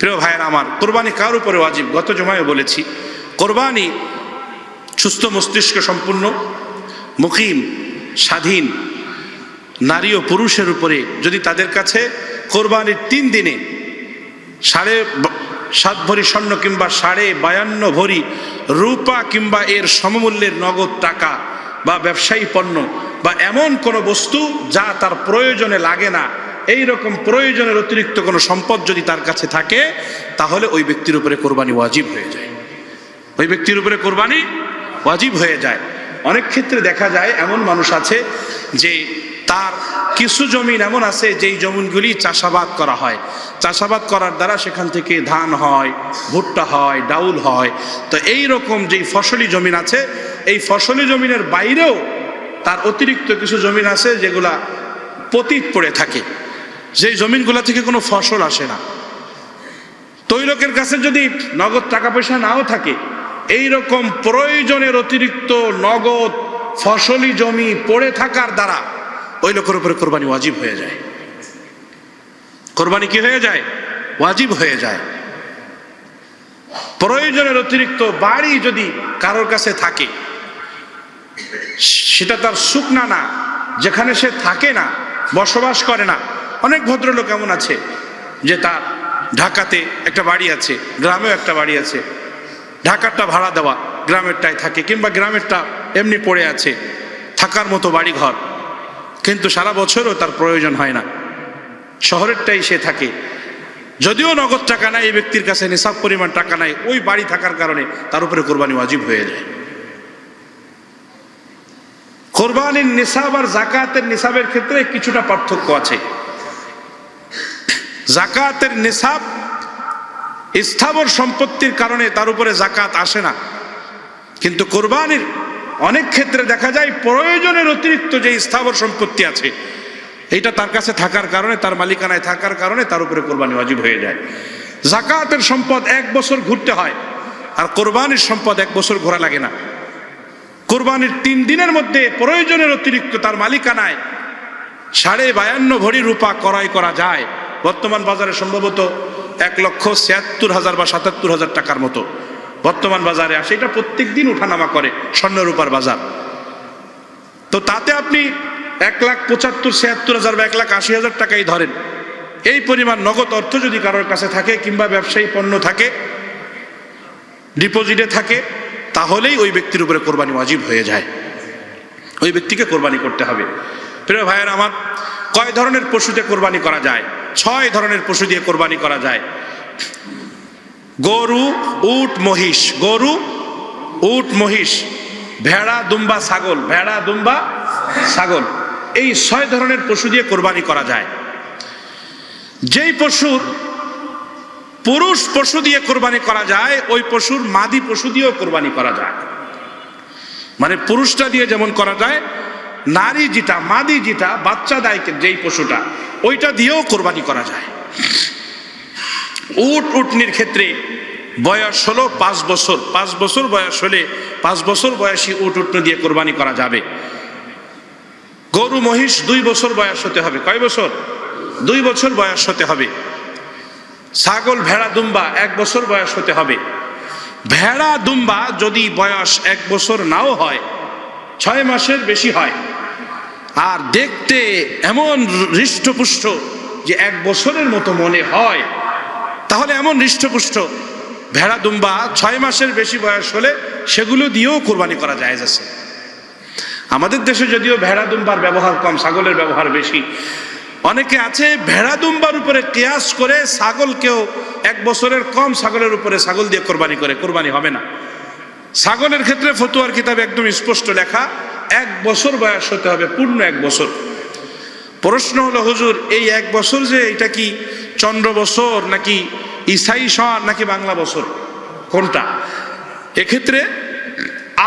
প্রিয় ভাইয়েরা আমার, কোরবানি কার উপরে ওয়াজিব? গত জুমায় বলেছি, কোরবানি সুস্থ মস্তিষ্ক সম্পূর্ণ, মুকিম, স্বাধীন নারী ও পুরুষের উপরে যদি তাদের কাছে কোরবানির 3 দিনে 7.5 ভরি স্বর্ণ কিংবা 52.5 ভরি রূপা কিংবা এর সমমূল্যের নগদ টাকা বা ব্যবসায়ী পণ্য বা এমন কোনো বস্তু যা তার প্রয়োজনে লাগে না, এই রকম প্রয়োজনের অতিরিক্ত কোনো সম্পদ যদি তার কাছে থাকে, তাহলে ওই ব্যক্তির উপরে কোরবানি ওয়াজিব হয়ে যায়। ওই ব্যক্তির উপরে কোরবানি ওয়াজিব হয়ে যায়। অনেক ক্ষেত্রে দেখা যায় এমন মানুষ আছে যে তার কিছু জমিন এমন আছে যেই জমিনগুলি চাষাবাদ করা হয়, চাষাবাদ করার দ্বারা সেখান থেকে ধান হয়, ভুট্টা হয়, ডাউল হয়। তো এই রকম যেই ফসলি জমিন আছে, এই ফসলি জমিনের বাইরেও তার অতিরিক্ত কিছু জমিন আছে যেগুলা পতিত পড়ে থাকে, যেই জমিনগুলা থেকে কোনো ফসল আসে না। তো ওই লোকের কাছে যদি নগদ টাকা পয়সা নাও থাকে, এই রকম প্রয়োজনের অতিরিক্ত নগদ ফসলি জমি পড়ে থাকার দ্বারা ওই লোকের উপরে কোরবানি ওয়াজিব হয়ে যায়। কোরবানি কি হয়ে যায়? ওয়াজিব হয়ে যায়। প্রয়োজনের অতিরিক্ত বাড়ি যদি কারোর কাছে থাকে, সেটা তার শুকনা না, যেখানে সে থাকে না, বসবাস করে না। অনেক ভদ্রলোক এমন আছে যে তার ঢাকাতে একটা বাড়ি আছে, গ্রামেও একটা বাড়ি আছে, ঢাকারটা ভাড়া দেওয়া, গ্রামেরটাই থাকে, কিংবা গ্রামেরটা এমনি পড়ে আছে, থাকার মতো বাড়ি ঘর, কিন্তু সারা বছরও তার প্রয়োজন হয় না। শহরেরটাই সে থাকে, যদিও নগদ টাকা নাই, এই ব্যক্তির কাছে নিসাব পরিমাণ টাকা নাই, ওই বাড়ি থাকার কারণে তার উপরে কোরবানি ওয়াজিব হয়ে যায়। কোরবানির নিসাব আর যাকাতের নিসাবের ক্ষেত্রে কিছুটা পার্থক্য আছে। যাকাতের নিসাব স্থাবর সম্পত্তির কারণে তার উপরে যাকাত আসে না, কিন্তু কোরবানির অনেক ক্ষেত্রে দেখা যায় প্রয়োজনের অতিরিক্ত যে স্থাবর সম্পত্তি আছে, এইটা তার কাছে থাকার কারণে, তার মালিকানায় থাকার কারণে তার উপরে কোরবানি ওয়াজিব হয়ে যায়। যাকাতের সম্পদ 1 বছর ঘুরতে হয়, আর কোরবানির সম্পদ 1 বছর ঘোরা লাগে না। কোরবানির 3 দিনের মধ্যে প্রয়োজনের অতিরিক্ত তার মালিকানায় 52.5 ভরি রূপা ক্রয় করা যায়। বর্তমান বাজারে সম্ভবত 1,76,000 বা 77,000 টাকার মতো বর্তমান বাজারে আসে। এটা প্রত্যেক দিন উঠানামা করে স্বর্ণ রূপার বাজার। তো তাতে আপনি 1,75,000-76,000 বা 1,80,000 টাকাই ধরেন, এই পরিমাণ নগদ অর্থ যদি কারোর কাছে থাকে কিংবা ব্যবসায়ী পণ্য থাকে, ডিপোজিটে থাকে, তাহলেই ওই ব্যক্তির উপরে কোরবানি ওয়াজিব হয়ে যায়। ওই ব্যক্তিকে কোরবানি করতে হবে। প্রিয় ভাইয়ের আমার, কয় ধরনের পশুতে কোরবানি করা যায়? 6 ধরনের পশু দিয়ে কোরবানি করা যায়। গরু, উট, মহিষ। গরু, উট, মহিষ, ভেড়া, দুম্বা, ছাগল। ভেড়া, দুম্বা, ছাগল, এই 6 ধরনের পশু দিয়ে কোরবানি করা যায়। যেই পশুর পুরুষ পশু দিয়ে কোরবানি করা যায়, ওই পশুর মাদি পশু দিয়েও কোরবানি করা যায়। মানে পুরুষটা দিয়ে যেমন করা যায়, নারী যেটা, মাদি যেটা বাচ্চা দেয় যেই পশুটা, ওইটা দিয়েও কোরবানি করা যায়। উট, উটনির ক্ষেত্রে বয়স হলো 5 বছর। 5 বছর বয়স হলে 5 বছর বয়সী উট, উটনি দিয়ে কোরবানি করা যাবে। গরু, মহিষ 2 বছর বয়স হতে হবে। কয় বছর? 2 বছর বয়স হতে হবে। ছাগল, ভেড়া, দুম্বা 1 বছর বয়স হতে হবে। ভেড়া, দুম্বা যদি বয়স 1 বছর নাও হয়, 6 মাসের বেশি হয়, আর দেখতে এমন হৃষ্টপুষ্ট যে 1 বছরের মতো মনে হয়, তাহলে এমন হৃষ্টপুষ্ট ভেড়া, দুম্বা 6 মাসের বেশি বয়স হলে সেগুলো দিয়েও কোরবানি করা জায়েজ আছে। আমাদের দেশে যদিও ভেড়া, দুম্বার ব্যবহার কম, ছাগলের ব্যবহার বেশি। অনেকে আছে ভেড়া, দুম্বার উপরে কিয়াস করে ছাগলকেও 1 বছরের কম ছাগলের উপরে ছাগল দিয়ে কোরবানি করে। কোরবানি হবে না। ছাগলের ক্ষেত্রে ফতুয়ার কিতাবে একদম স্পষ্ট লেখা, 1 বছর বয়স হতে হবে, পূর্ণ 1 বছর। প্রশ্ন হলো, হুজুর এই 1 বছর যে এটা কি চন্দ্র বছর নাকি ইসাই সন নাকি বাংলা বছর, কোনটা? এক্ষেত্রে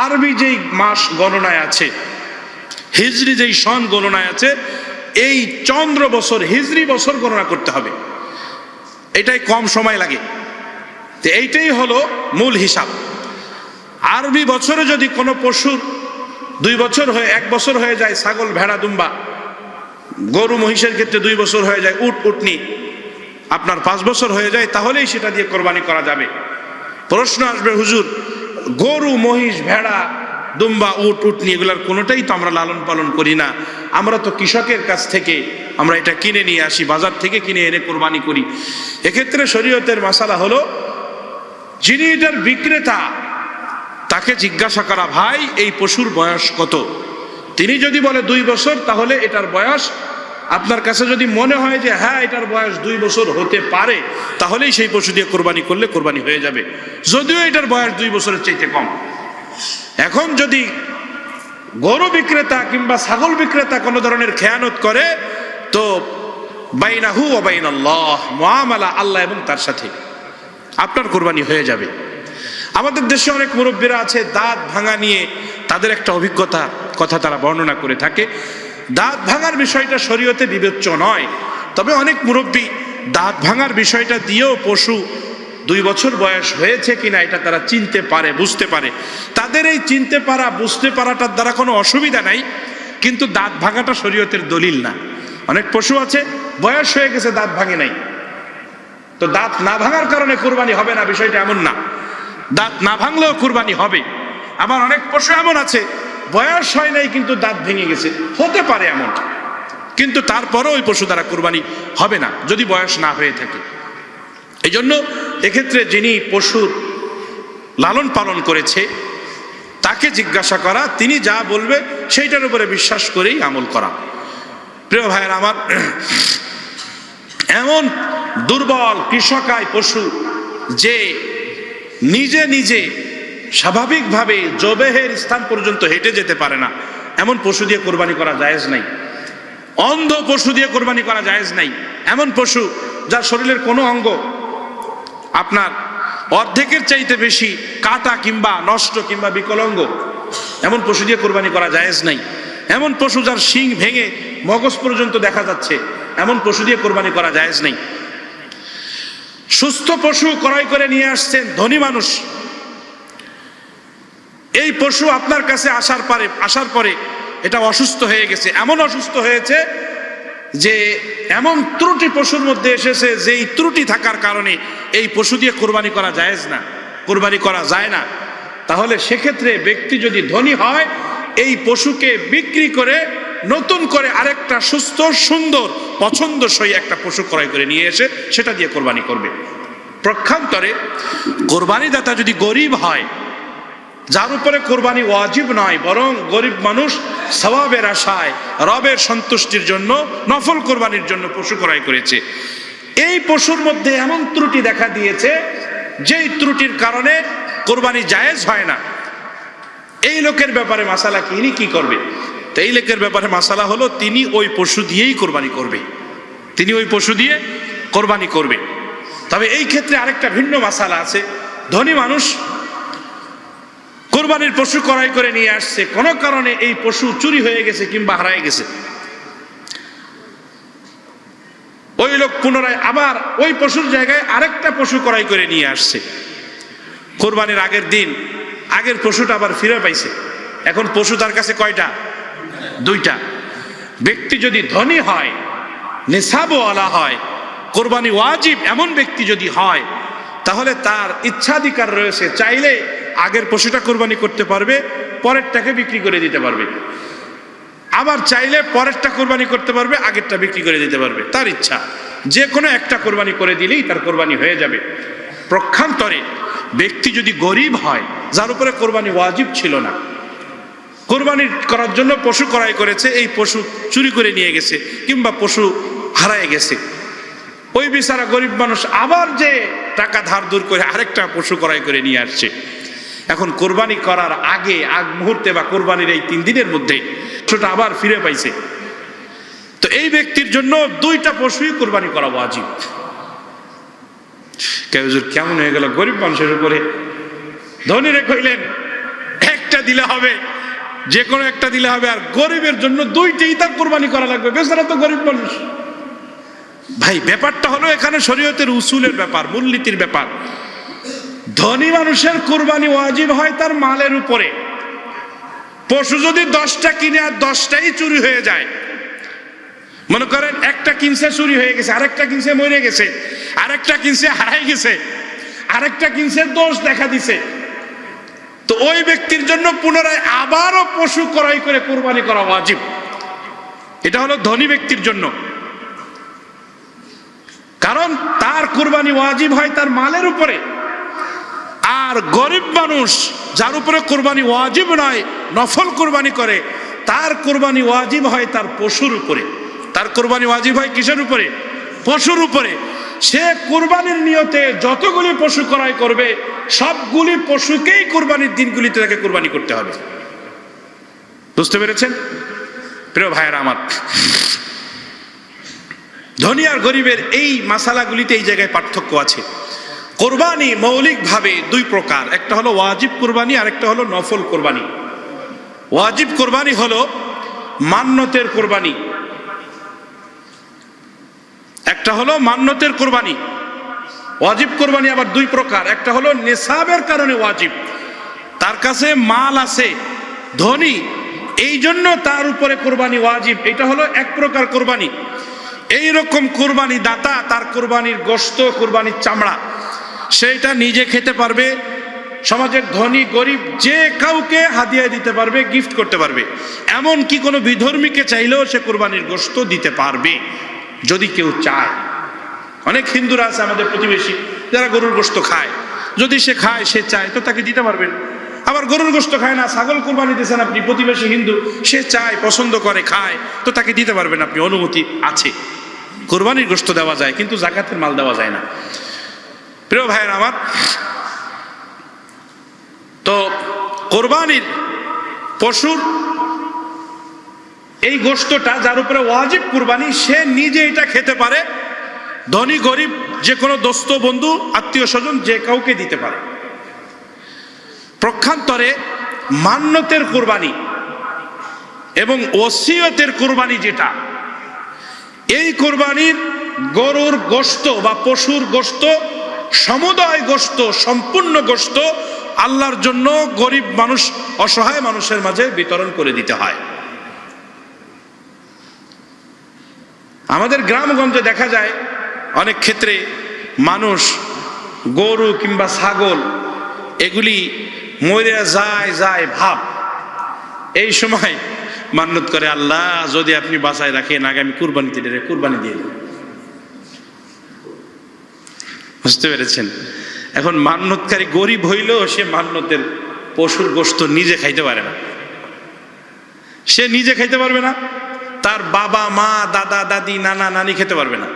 আরবি যেই মাস গণনায় আছে, হিজরি যেই সন গণনায় আছে, এই চন্দ্র বছর হিজরি বছর গণনা করতে হবে। এটাই কম সময় লাগে। তো এইটাই হলো মূল হিসাব। আরবি বছরে যদি কোনো পশুর 2 বছর হয়ে 1 বছর হয়ে যায়, ছাগল, ভেড়া, দুম্বা, গরু, মহিষের ক্ষেত্রে 2 বছর হয়ে যায়, উট, উটনি, আপনার 5 বছর হয়ে যায়, তাহলেই সেটা দিয়ে কোরবানি করা যাবে। প্রশ্ন আসবে, হুজুর গরু, মহিষ, ভেড়া, দুম্বা, উট, উটনি এগুলার কোনোটাই তো আমরা লালন পালন করি না, আমরা তো কৃষকের কাছ থেকে আমরা এটা কিনে নিয়ে আসি, বাজার থেকে কিনে এনে কোরবানি করি। এক্ষেত্রে শরীয়তের মাসালা হলো, যিনি এটার বিক্রেতা তাকে জিজ্ঞাসা করা, ভাই এই পশুর বয়স কত? তিনি যদি বলে 2 বছর, তাহলে এটার বয়স আপনার কাছে যদি মনে হয় যে হ্যাঁ এটার বয়স 2 বছর হতে পারে, তাহলেই সেই পশু দিয়ে কোরবানি করলে কোরবানি হয়ে যাবে, যদিও এটার বয়স 2 বছরের চাইতে কম। এখন যদি গরু বিক্রেতা কিংবা ছাগল বিক্রেতা কোনো ধরনের খেয়ানত করে, তো বাইনাহু ওয়া বাইনাল্লাহ, মুআমালা আল্লাহ এবং তার সাথে, আপনার কোরবানি হয়ে যাবে। আমাদের দেশে অনেক মুরব্বীরা আছে, দাঁত ভাঙা নিয়ে তাদের একটা অভিজ্ঞতা কথা তারা বর্ণনা করে থাকে। দাঁত ভাঙার বিষয়টা শরীয়তে বিবেচ্য নয়, তবে অনেক মুরব্বী দাঁত ভাঙার বিষয়টা দিয়েও পশু 2 বছর বয়স হয়েছে কিনা এটা তারা চিনতে পারে, বুঝতে পারে। তাদের এই চিনতে পারা, বুঝতে পারাটার দ্বারা কোনো অসুবিধা নাই, কিন্তু দাঁত ভাঙাটা শরীয়তের দলিল না। অনেক পশু আছে বয়স হয়ে গেছে, দাঁত ভাঙে নাই, তো দাঁত না ভাঙার কারণে কোরবানি হবে না, বিষয়টা এমন না। দাঁত না ভাঙলেও কোরবানি হবে। আবার অনেক পশু এমন আছে বয়স হয় নাই কিন্তু দাঁত ভেঙে গেছে, হতে পারে এমন, কিন্তু তারপরও ওই পশু দ্বারা কোরবানি হবে না যদি বয়স না হয়ে থাকে। এই জন্য এক্ষেত্রে যিনি পশুর লালন পালন করেছে তাকে জিজ্ঞাসা করা, তিনি যা বলবে সেইটার উপরে বিশ্বাস করেই আমল করা। প্রিয় ভাইয়ের আমার, এমন দুর্বল কৃষকায় পশু যে নিজে নিজে স্বাভাবিকভাবে জবেহের স্থান পর্যন্ত হেঁটে যেতে পারে না, এমন পশু দিয়ে কোরবানি করা জায়েজ নাই। অন্ধ পশু দিয়ে কোরবানি করা জায়েজ নাই। এমন পশু যার শরীরের কোনো অঙ্গ আপনার অর্ধেকের চাইতে বেশি কাটা কিংবা নষ্ট কিংবা বিকলাঙ্গ, এমন পশু দিয়ে কোরবানি করা জায়েজ নাই। এমন পশু যার শিং ভেঙে মগজ পর্যন্ত দেখা যাচ্ছে, এমন পশু দিয়ে কোরবানি করা জায়েজ নাই। সুস্থ পশু ক্রয় করে নিয়ে আসছেন ধনী মানুষ, এই পশু আপনার কাছে আসার পরে এটা অসুস্থ হয়ে গেছে, এমন অসুস্থ হয়েছে যে এমন ত্রুটি পশুর মধ্যে এসেছে যেই ত্রুটি থাকার কারণে এই পশু দিয়ে কোরবানি করা জায়েজ না, কোরবানি করা যায় না। তাহলে সেক্ষেত্রে ব্যক্তি যদি ধনী হয়, এই পশুকে বিক্রি করে নতুন করে আরেকটা সুস্থ, সুন্দর, পছন্দসই একটা পশু ক্রয় করে নিয়ে এসে সেটা দিয়ে কোরবানি করবে। পক্ষান্তরে কোরবানিদাতা যদি গরিব হয়, যার উপরে কোরবানি ওয়াজিব নয়, বরং গরিব মানুষ সওয়াবের আশায় রবের সন্তুষ্টির জন্য নফল কোরবানির জন্য পশু ক্রয় করেছে, এই পশুর মধ্যে এমন ত্রুটি দেখা দিয়েছে যেই ত্রুটির কারণে কোরবানি জায়েজ হয় না, এই লোকের ব্যাপারে মাসালা কি, ইনি কি করবে? তো এই লোকের ব্যাপারে মাসালা হলো, তিনি ওই পশু দিয়েই কোরবানি করবে, তিনি ওই পশু দিয়ে কোরবানি করবে। তবে এই ক্ষেত্রে আরেকটা ভিন্ন মাসালা আছে। ধনী মানুষ কোরবানির পশু ক্রয় করে নিয়ে আসছে, কোনো কারণে এই পশু চুরি হয়ে গেছে কিংবা হারায় গেছে, ওই লোক পুনরায় আবার ওই পশুর জায়গায় আরেকটা পশু ক্রয় করে নিয়ে আসছে। কোরবানির আগের দিন আগের পশুটা আবার ফিরে পাইছে, এখন পশু তার কাছে কয়টা? 2টা। ব্যক্তি যদি ধনী হয়, নিসাবওয়ালা হয়, কোরবানি ওয়াজিব এমন ব্যক্তি যদি হয়, তাহলে তার ইচ্ছাধিকার রয়েছে, চাইলে আগের পশুটা কোরবানি করতে পারবে, পরেরটাকে বিক্রি করে দিতে পারবে, আবার চাইলে পরেরটা কোরবানি করতে পারবে, আগেরটা বিক্রি করে দিতে পারবে, তার ইচ্ছা। যে কোনো একটা কোরবানি করে দিলেই তার কোরবানি হয়ে যাবে। পক্ষান্তরে ব্যক্তি যদি গরিব হয়, যার উপরে কোরবানি ওয়াজিব ছিল না, কোরবানি করার জন্য পশু ক্রয় করেছে, এই পশু চুরি করে নিয়ে গেছে কিংবা পশু হারায় গেছে, ওই বেচারা গরিব মানুষ আবার যে টাকা ধার দূর করে আরেকটা পশু ক্রয় করে নিয়ে আসছে। এখন কোরবানি করার আগ মুহূর্তে বা কোরবানির এই 3 দিনের মধ্যে পশুটা আবার ফিরে পাইছে, তো এই ব্যক্তির জন্য 2টা পশুই কোরবানি করা ওয়াজিব। কেমন হয়ে গেল গরিব মানুষের উপরে? ধনীরে কইলেন একটা দিলে হবে, যে কোনো একটা দিলে হবে, আর গরিবের জন্য 2টেই তার কোরবানি করা লাগবে, বেচারা তো গরিব মানুষ। ভাই ব্যাপারটা হলো এখানে শরীয়তের উসুলের ব্যাপার, মূলনীতির ব্যাপার। ধনী মানুষের কোরবানি ওয়াজিব হয় তার মালের উপরে। পশু যদি 10টা কিনে আর 10টাই চুরি হয়ে যায়, মনে করেন একটা কিনছে চুরি হয়ে গেছে, আরেকটা কিনছে মরে গেছে, আরেকটা কিনছে হারাই গেছে, আরেকটা কিনছে দোষ দেখা দিছে, তো ওই ব্যক্তির জন্য পুনরায় আবারও পশু ক্রয় করে কুরবানি করা ওয়াজিব। এটা হলো ধনী ব্যক্তির জন্য, কারণ তার কুরবানি ওয়াজিব হয় তার মালের উপরে। আর গরিব মানুষ যার উপরে কুরবানি ওয়াজিব নয়, নফল কুরবানি করে, তার কুরবানি ওয়াজিব হয় তার পশুর উপরে। তার কুরবানি ওয়াজিব হয় কিসের উপরে? পশুর উপরে। সে কুরবানির নিয়তে যতগুলি পশু ক্রয় করবে সবগুলি পশুকেই কুরবানির দিনগুলিতে তাকে কুরবানি করতে হবে। বুঝতে পেরেছেন প্রিয় ভাইয়েরা আমার? ধনী আর গরিবের এই মাসালাগুলিতে এই জায়গায় পার্থক্য আছে। কোরবানি মৌলিকভাবে দুই প্রকার, একটা হলো ওয়াজিব কোরবানি আর একটা হলো নফল কোরবানি। ওয়াজিব কোরবানি হলো মান্যতের কোরবানি, একটা হলো মান্যতের কোরবানি। ওয়াজিব কোরবানি আবার দুই প্রকার, একটা হলো নেসাবের কারণে ওয়াজিব, তার কাছে মাল আছে, ধনী, এই জন্য তার উপরে কোরবানি ওয়াজিব, এটা হলো এক প্রকার কোরবানি। এই রকম কোরবানি দাতা তার কোরবানির গোশত, কোরবানির চামড়া সেইটা নিজে খেতে পারবে, সমাজের ধনী গরিব যে কাউকে হাদিয়া দিতে পারবে, গিফট করতে পারবে। এমন কি কোনো বিধর্মীকে চাইলেও সে কোরবানির গোশত দিতে পারবে যদি কেউ চায়। অনেক হিন্দুরা আছে আমাদের প্রতিবেশী যারা গরুর গোশত খায়, যদি সে খায়, সে চায় তো তাকে দিতে পারবেন। আবার গরুর গোশত খায় না, ছাগল কোরবানি দিয়েছেন আপনি, প্রতিবেশী হিন্দু, সে চায়, পছন্দ করে, খায়, তো তাকে দিতে পারবেন আপনি, অনুমতি আছে। কোরবানির গোশত দেওয়া যায়, কিন্তু যাকাতের মাল দেওয়া যায় না। প্রিয় ভাইয়ের আমার, তো কোরবানির পশুর এই গোশতটা যার উপরে ওয়াজিব কুরবানি, সে নিজে এটা খেতে পারে, ধনী গরিব যে কোনো দোস্ত বন্ধু আত্মীয় স্বজন যে কাউকে দিতে পারে। পক্ষান্তরে মান্যতের কুরবানি এবং ওসিয়তের কুরবানি যেটা, এই কুরবানির গরুর গোশত বা পশুর গোশত, সমুদয় গোশত, সম্পূর্ণ গোশত আল্লাহর জন্য গরিব মানুষ, অসহায় মানুষের মাঝে বিতরণ করে দিতে হয়। আমাদের গ্রামগঞ্জে দেখা যায় অনেক ক্ষেত্রে মানুষ গরু কিংবা ছাগল এগুলি মরে যায় ভাব, এই সময় মান্যত করে, আল্লাহ যদি আপনি বাঁচায় রাখেন আগামী কুরবানিতে কুরবানি দিয়ে দেন। বুঝতে পেরেছেন? এখন মান্যতকারী গরিব হইলেও সে মান্যতের পশুর গোশত নিজে খাইতে পারে না, সে নিজে খাইতে পারবে না, তার বাবা মা দাদা দাদি নানা নানি খেতে পারবে না,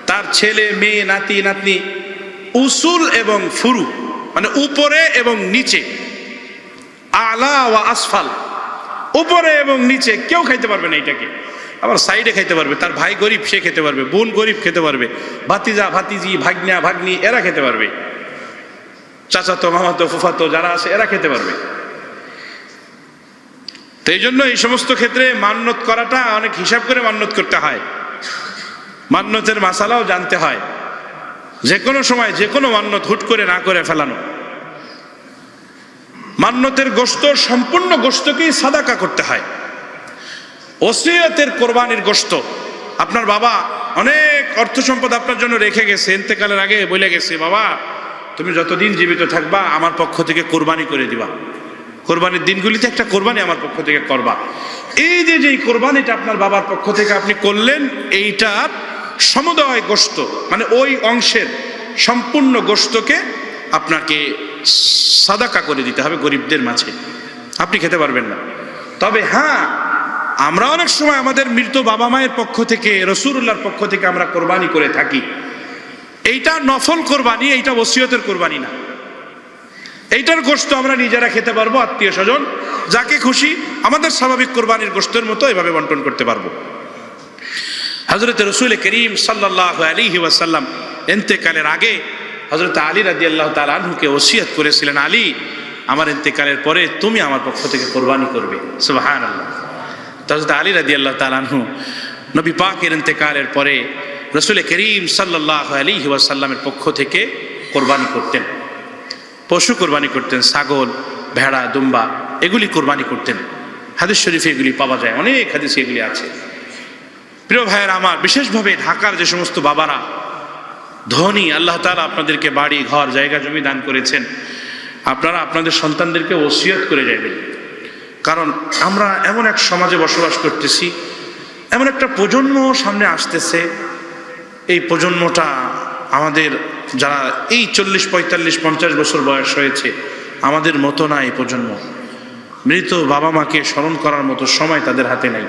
তার ছেলে মেয়ে নাতি নাতনি, উসুল এবং ফুরু মানে উপরে এবং নিচে, আলা ওয়া আসফাল, উপরে এবং নিচে কেউ খাইতে পারবে না এটাকে। আবার সাইডে খাইতে পারবে, তার ভাই গরিব সে খেতে পারবে, বোন গরিব খেতে পারবে, ভাতিজা ভাতিজি ভাগ্না ভাগ্নি এরা খেতে পারবে, চাচাতো মামাতো ফুফাতো যারা আছে এরা খেতে পারবে। তো এই জন্য এই সমস্ত ক্ষেত্রে মান্যত করাটা অনেক হিসাব করে মান্যত করতে হয়, মান্যতের মাসালাও জানতে হয়। যে কোনো সময় যে কোনো মান্যত হুট করে না করে ফেলানো। মান্যতের গোশত, সম্পূর্ণ গোশতকেই সাদাকা করতে হয়। ওসিয়তের কোরবানির গোশত, আপনার বাবা অনেক অর্থ সম্পদ আপনার জন্য রেখে গেছে, ইন্তেকালের আগে বলে গেছে, বাবা তুমি যতদিন জীবিত থাকবা আমার পক্ষ থেকে কোরবানি করে দিবা, কোরবানির দিনগুলিতে একটা কোরবানি আমার পক্ষ থেকে করবা। এই যে যেই কোরবানিটা আপনার বাবার পক্ষ থেকে আপনি করলেন, এইটার সমুদয় গোশত মানে ওই অংশের সম্পূর্ণ গোশতকে আপনাকে সাদাকা করে দিতে হবে গরিবদের মাঝে, আপনি খেতে পারবেন না। তবে হ্যাঁ, আমরা অনেক সময় আমাদের মৃত বাবা মায়ের পক্ষ থেকে, রাসূলুল্লাহর পক্ষ থেকে আমরা কোরবানি করে থাকি। এইটা নফল কোরবানি, এইটা ওসিয়তের কোরবানি না। এইটার গোশত আমরা নিজেরা খেতে পারবো, আত্মীয় স্বজন যাকে খুশি আমাদের স্বাভাবিক কোরবানির গোশতের মতো এভাবে বন্টন করতে পারবো। হযরত রাসূল করিম সাল্লাল্লাহু আলাইহি ওয়াসাল্লাম ইন্তেকালের আগে হযরত আলী রাদিয়াল্লাহু তাআলা আনহুকে ওসিয়ত করেছিলেন, আলী আমার ইন্তেকালের পরে তুমি আমার পক্ষ থেকে কোরবানি করবে। সুবহানাল্লাহ। হযরত আলী রাদিয়াল্লাহু তাআলা আনহু নবী পাকের ইন্তেকালের পরে রাসূল করিম সাল্লাল্লাহু আলাইহি ওয়াসাল্লামের পক্ষ থেকে কোরবানি করতেন, পশু কোরবানি করতেন, ছাগল ভেড়া দুম্বা এগুলি কোরবানি করতেন। হাদিস শরীফে এগুলি পাওয়া যায়, অনেক হাদিসে এগুলি আছে। প্রিয় ভাইয়েরা আমার, বিশেষভাবে ঢাকার যে সমস্ত বাবারা ধনী, আল্লাহ তাআলা আপনাদেরকে বাড়ি ঘর জায়গা জমি দান করেছেন, আপনারা আপনাদের সন্তানদেরকে ওসিয়ত করে যাবেন। কারণ আমরা এমন এক সমাজে বসবাস করতেছি, এমন একটা প্রজন্ম সামনে আসতেছে, এই প্রজন্মটা আমাদের যারা এই 40, 45, 50 বছর বয়স হয়েছে, আমাদের মতো না এই প্রজন্ম। মৃত বাবা মাকে স্মরণ করার মতো সময় তাদের হাতে নাই।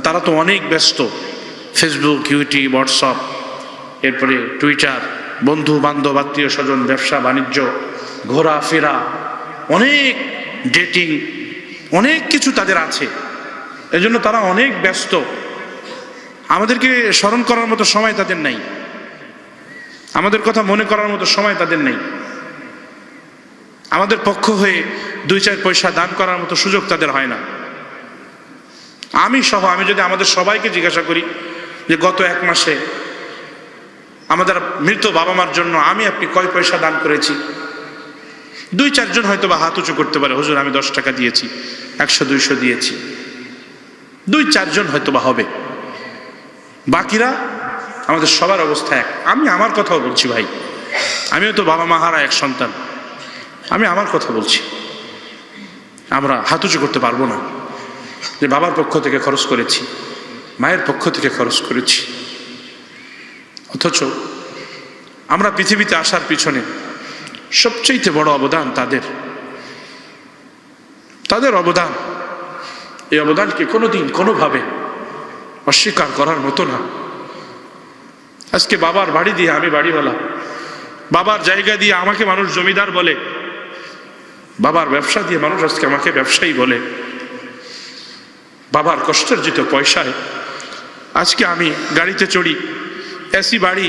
তারা তো অনেক ব্যস্ত, ফেসবুক, ইউটিউব, হোয়াটসঅ্যাপ, এরপরে টুইটার, বন্ধু বান্ধব, আত্মীয় স্বজন, ব্যবসা বাণিজ্য, ঘোরাফেরা, অনেক ডেটিং, অনেক কিছু তাদের আছে। এজন্য তারা অনেক ব্যস্ত, আমাদেরকে স্মরণ করার মতো সময় তাদের নাই, আমাদের কথা মনে করার মতো সময় তাদের নেই, আমাদের পক্ষ হয়ে 2-4 পয়সা দান করার মতো সুযোগ তাদের হয় না। আমি সহ, আমি যদি আমাদের সবাইকে জিজ্ঞাসা করি যে গত 1 মাসে আমাদের মৃত বাবা মার জন্য আমি আপনি কয় পয়সা দান করেছি, 2-4 জন হয়তো বা হাত উঁচু করতে পারে, হুজুর আমি 10 টাকা দিয়েছি, 100-200 দিয়েছি, 2-4 জন হয়তো বা হবে। বাকিরা আমাদের সবার অবস্থা এক। আমি আমার কথাও বলছি ভাই, আমিও তো বাবা মা হারা এক সন্তান, আমি আমার কথা বলছি। আমরা হাত উঁচু করতে পারবো না যে বাবার পক্ষ থেকে খরচ করেছি, মায়ের পক্ষ থেকে খরচ করেছি। অথচ আমরা পৃথিবীতে আসার পিছনে সবচেয়ে বড় অবদান তাদের অবদান। এই অবদানকে কোনোদিন কোনোভাবে অস্বীকার করার মতো না। আজকে বাবার বাড়ি দিয়ে আমি বাড়িওয়ালা, বাবার জায়গা দিয়ে আমাকে মানুষ জমিদার বলে, বাবার ব্যবসা দিয়ে মানুষ আজকে আমাকে ব্যবসায়ী বলে, বাবার কষ্টার্জিত পয়সায় আজকে আমি গাড়িতে চড়ি, এসি বাড়ি,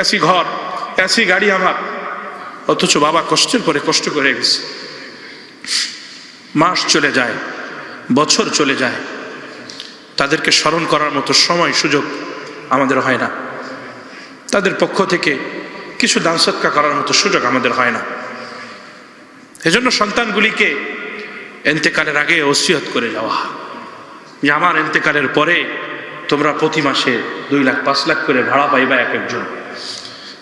এসি ঘর, এসি গাড়ি আমার। অথচ বাবা কষ্টের পরে কষ্ট করে গেছে। মাস চলে যায়, বছর চলে যায়, তাদেরকে স্মরণ করার মতো সময় সুযোগ আমাদের হয় না, তাদের পক্ষ থেকে কিছু দান সদকা করার মতো সুযোগ আমাদের হয় না। এজন্য সন্তানগুলিকে ইন্তেকালের আগে ওসিয়ত করে যাওয়া যে আমার ইন্তেকালের পরে তোমরা প্রতি মাসে 2 লাখ 5 লাখ করে ভাড়া পাইবা, এক একজন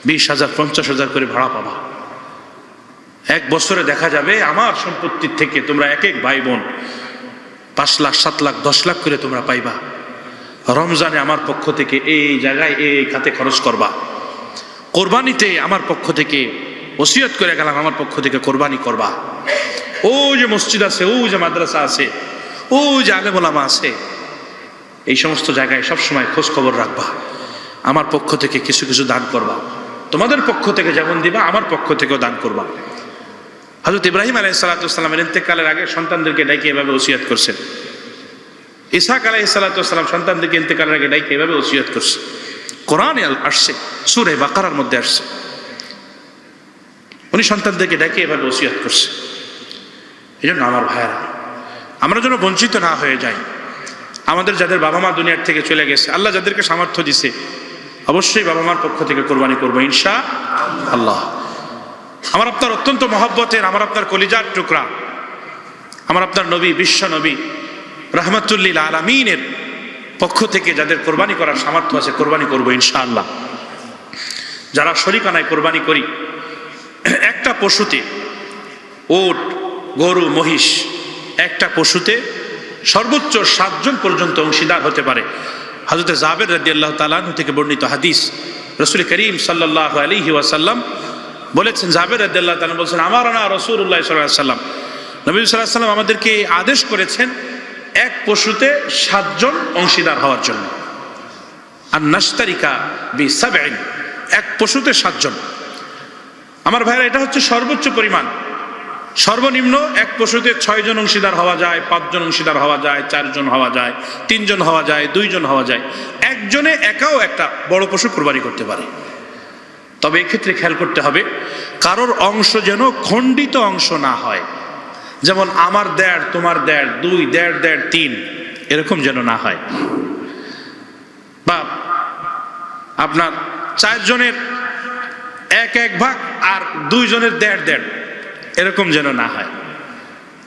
20,000 50,000 করে ভাড়া পাবা। 1 বছরে দেখা যাবে আমার সম্পত্তির থেকে তোমরা এক এক ভাই বোন 5 লাখ 7 লাখ 10 লাখ করে তোমরা পাইবা। রমজানে আমার পক্ষ থেকে এই জায়গায় এই খাতে খরচ করবা, কোরবানিতে আমার পক্ষ থেকে ওসিয়ত করে গেলাম, আমার পক্ষ থেকে কোরবানি করবা। ও যে মসজিদ আছে, ও যে মাদ্রাসা আছে, ও যে আলেম ওলামা আছে, এই সমস্ত জায়গায় সবসময় খোঁজ খবর রাখবা, আমার পক্ষ থেকে কিছু কিছু দান করবা। তোমাদের পক্ষ থেকে যেমন দিবা, আমার পক্ষ থেকেও দান করবা। হযরত ইব্রাহিম আলাইহিস সালাতু ওয়াস সালামের ইন্তেকালের আগে সন্তানদেরকে ডেকে এভাবে ওসিয়ত করছেন। ইসহাক আলাইহিস সালাতু ওয়াস সালাম সন্তানদেরকে ইন্তেকালের আগে ডেকে এভাবে ওসিয়ত করছে। কোরআনে আসছে, সূরা বাকারার মধ্যে আসছে, উনি সন্তানদেরকে ডেকে এভাবে ওসিয়ত করছে। এই জন্য আমার ভাইয়েরা, আমরা যেন বঞ্চিত না হয়ে যাই। আমাদের যাদের বাবা মা দুনিয়ার থেকে চলে গেছে, আল্লাহ যাদেরকে সামর্থ্য দিছে, অবশ্যই বাবা মার পক্ষ থেকে কোরবানি করবো ইনশাআল্লাহ। আমার আপনার অত্যন্ত মহব্বতের, আমার আপনার কলিজার টুকরা, আমার আপনার নবী, বিশ্ব নবী রাহমাতুল্লিল আলামিনের পক্ষ থেকে যাদের কোরবানি করার সামর্থ্য আছে, কোরবানি করবো ইনশাআল্লাহ। যারা শরীকানায় কোরবানি করি, একটা পশুতে, ওট, গরু, মহিষ, একটা পশুতে সর্বোচ্চ 7 জন পর্যন্ত অংশীদার হতে পারে। হযরত জাবের রাদিয়াল্লাহু তাআলা আনহু থেকে বর্ণিত হাদিস, রাসূল করিম সাল্লাল্লাহু আলাইহি ওয়াসাল্লাম বলেছেন, জাবের রাদিয়াল্লাহু তাআলা বলেছেন, আমারানা রাসূলুল্লাহ সাল্লাল্লাহু আলাইহি ওয়াসাল্লাম, নবী সাল্লাল্লাহু আলাইহি ওয়াসাল্লাম আমাদেরকে আদেশ করেছেন এক পশুতে 7 জন অংশীদার হওয়ার জন্য। আর নাশতারিকা বি7, এক পশুতে 7 জন। আমার ভাইরা, এটা হচ্ছে সর্বোচ্চ পরিমাণ। সর্বনিম্ন এক পশুতে 6 জন অংশীদার হওয়া যায়, 5 জন অংশীদার হওয়া যায়, 4 জন হওয়া যায়, 3 জন হওয়া যায়, 2 জন হওয়া যায়। একজনে একাও একটা বড় পশু কোরবানি করতে পারে। তবে এক্ষেত্রে খেয়াল করতে হবে, কারোর অংশ যেন খণ্ডিত অংশ না হয়। যেমন আমার দেড়, তোমার দেড়, 2, দেড় দেড় 3, এরকম যেন না হয়। বা আপনার 4 জনের 1 ভাগ আর 2 জনের দেড় দেড়, এরকম যেন না হয়।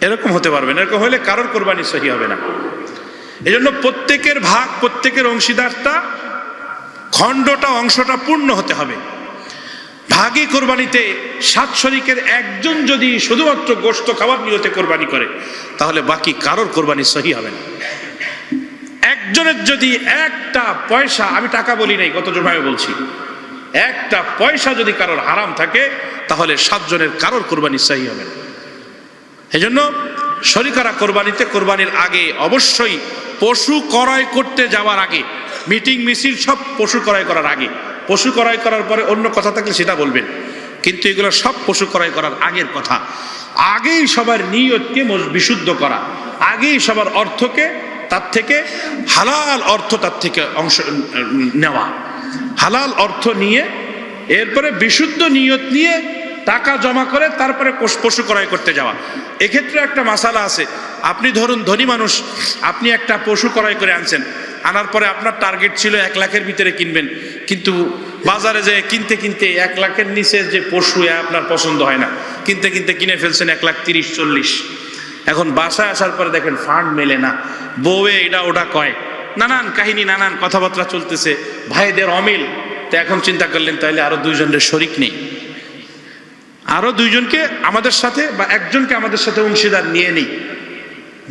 এরকম হতে পারবে না। এরকম হলে কারোর কোরবানি সহি হবে না। এই জন্য প্রত্যেকের ভাগ, প্রত্যেকের অংশীদারটা, খণ্ডটা, অংশটা পূর্ণ হতে হবে। ভাগী কোরবানিতে 7 শরীকের একজন যদি শুধুমাত্র গোশত খাওয়ার নিয়তে কোরবানি করে, তাহলে বাকি কারোর কোরবানি সহি হবে না। একজনের যদি একটা পয়সা, আমি টাকা বলি নাই, গত জুমায় বলছি, একটা পয়সা যদি কারোর হারাম থাকে, তাহলে 7 জনের কারোর কোরবানি সহি হবে না। এই জন্য শরিকারা কোরবানিতে কোরবানির আগে অবশ্যই পশু ক্রয় করতে যাওয়ার আগে, মিটিং মিছিল সব পশু ক্রয় করার আগে, পশু ক্রয় করার পরে অন্য কথা থাকলে সেটা বলবেন, কিন্তু এগুলো সব পশু ক্রয় করার আগের কথা। আগেই সবার নিয়তকে বিশুদ্ধ করা, আগেই সবার অর্থকে তার থেকে হালাল অর্থ, তার থেকে অংশ নেওয়া, হালাল অর্থ নিয়ে এরপরে বিশুদ্ধ নিয়ত নিয়ে টাকা জমা করে তারপরে পশু ক্রয় করতে যাওয়া। এক্ষেত্রে একটা মাসালা আছে। আপনি ধরুন ধনী মানুষ, আপনি একটা পশু ক্রয় করে আনছেন, আনার পরে আপনার টার্গেট ছিল 1 লাখের ভিতরে কিনবেন, কিন্তু বাজারে যে কিনতে কিনতে 1 লাখের নিচে যে পশু আপনার পছন্দ হয় না, কিনতে কিনতে কিনে ফেলছেন 1,30,40,000। এখন বাসায় আসার পরে দেখেন ফান্ড মেলে না, বউয়ে এটা ওটা কয়, নানান কাহিনী, নানান কথাবার্তা চলতেছে, ভাইদের অমিল। তো এখন চিন্তা করলেন তাহলে আরো 2 জনের শরিক নেই, আরো 2 জনকে আমাদের সাথে বা একজনকে আমাদের সাথে অংশীদার নিয়ে নেই।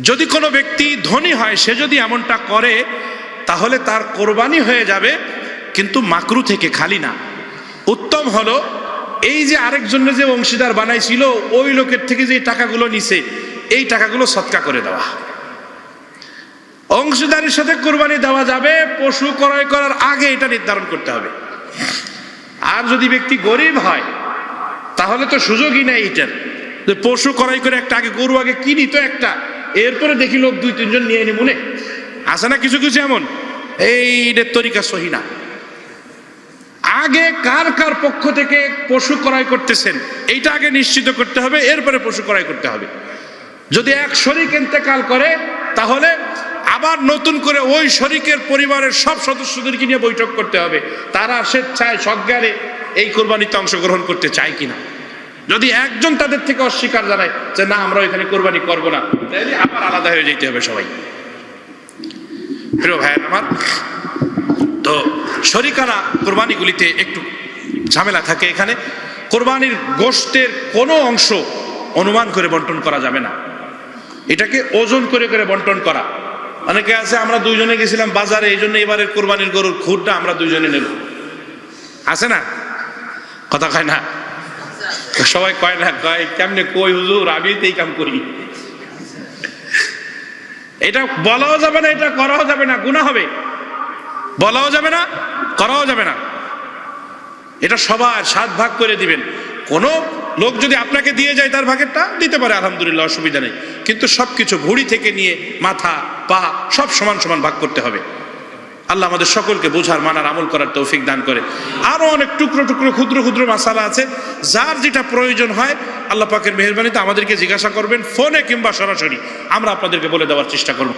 যদি কোনো ব্যক্তি ধনী হয়, সে যদি এমনটা করে, তাহলে তার কোরবানি হয়ে যাবে, কিন্তু মাকরু থেকে, খালি না। উত্তম হলো এই যে আরেকজনের যে অংশীদার বানাইছিল, ওই লোকের থেকে যে টাকাগুলো নিছে, এই টাকাগুলো সদকা করে দেওয়া। অংশীদারের সাথে কোরবানি দেওয়া যাবে, পশু ক্রয় করার আগে এটা নির্ধারণ করতে হবে। আর যদি ব্যক্তি গরিব হয়, তাহলে তো সুযোগই নেই এটার, যে পশু ক্রয় করে একটা আগে গরু আগে কিনি তো একটা, এরপরে দেখি লোক 2-3 জন নিয়ে নি, মনে আছে না কিছু কিছু এমন, এইটার তরিকা সহি না। আগে কার কার পক্ষ থেকে পশু ক্রয় করতেছেন এইটা আগে নিশ্চিত করতে হবে, এরপরে পশু ক্রয় করতে হবে। যদি এক শরিক ইন্তেকাল করে, তাহলে আবার নতুন করে ওই শরিকের পরিবারের সব সদস্যদেরকে নিয়ে বৈঠক করতে হবে, তারা স্বেচ্ছায় সজ্ঞানে এই কোরবানিতে অংশগ্রহণ করতে চায় কিনা। যদি একজন তাদের থেকে অস্বীকার জানায় যে না আমরা এখানে কোরবানি করব না, তাহলে আবার আলাদা হয়ে যেতে হবে সবাই। প্রিয় ভাইয়ের আমার, তো শরিকারা কোরবানিগুলিতে একটু ঝামেলা থাকে। এখানে কোরবানির গোশতের কোনো অংশ অনুমান করে বন্টন করা যাবে না, এটাকে ওজন করে করে বন্টন করা। অনেকে আছে আমরা 2 জনে গেছিলাম বাজারে, এই জন্য এবারের কোরবানির গরুর খুরটা আমরা 2 জনে নেব, আছে না? কথা কয় না, সবাই কয় না, কয় কেমনে, কই হুজুর আমি তো এই কাম করি। এটা বলাও যাবে না, এটা করাও যাবে না, গুনাহ হবে। বলাও যাবে না, করাও যাবে না। এটা সবার 7 ভাগ করে দিবেন। কোনো লোক যদি আপনাকে দিয়ে যায়, তার ভাগেরটা দিতে পারে, আলহামদুলিল্লাহ, অসুবিধা নেই। কিন্তু সবকিছু ভুঁড়ি থেকে নিয়ে মাথা পা সব সমান সমান ভাগ করতে হবে। আল্লাহ আমাদের সকলকে বোঝার, মানার, আমল করার তৌফিক দান করে। আরো অনেক টুকরো টুকরো ক্ষুদ্র ক্ষুদ্র মাসালা আছে, যার যেটা প্রয়োজন হয় আল্লাহ পাকের মেহেরবানিতে আমাদেরকে জিজ্ঞাসা করবেন, ফোনে কিংবা সরাসরি, আমরা আপনাদেরকে বলে দেওয়ার চেষ্টা করব।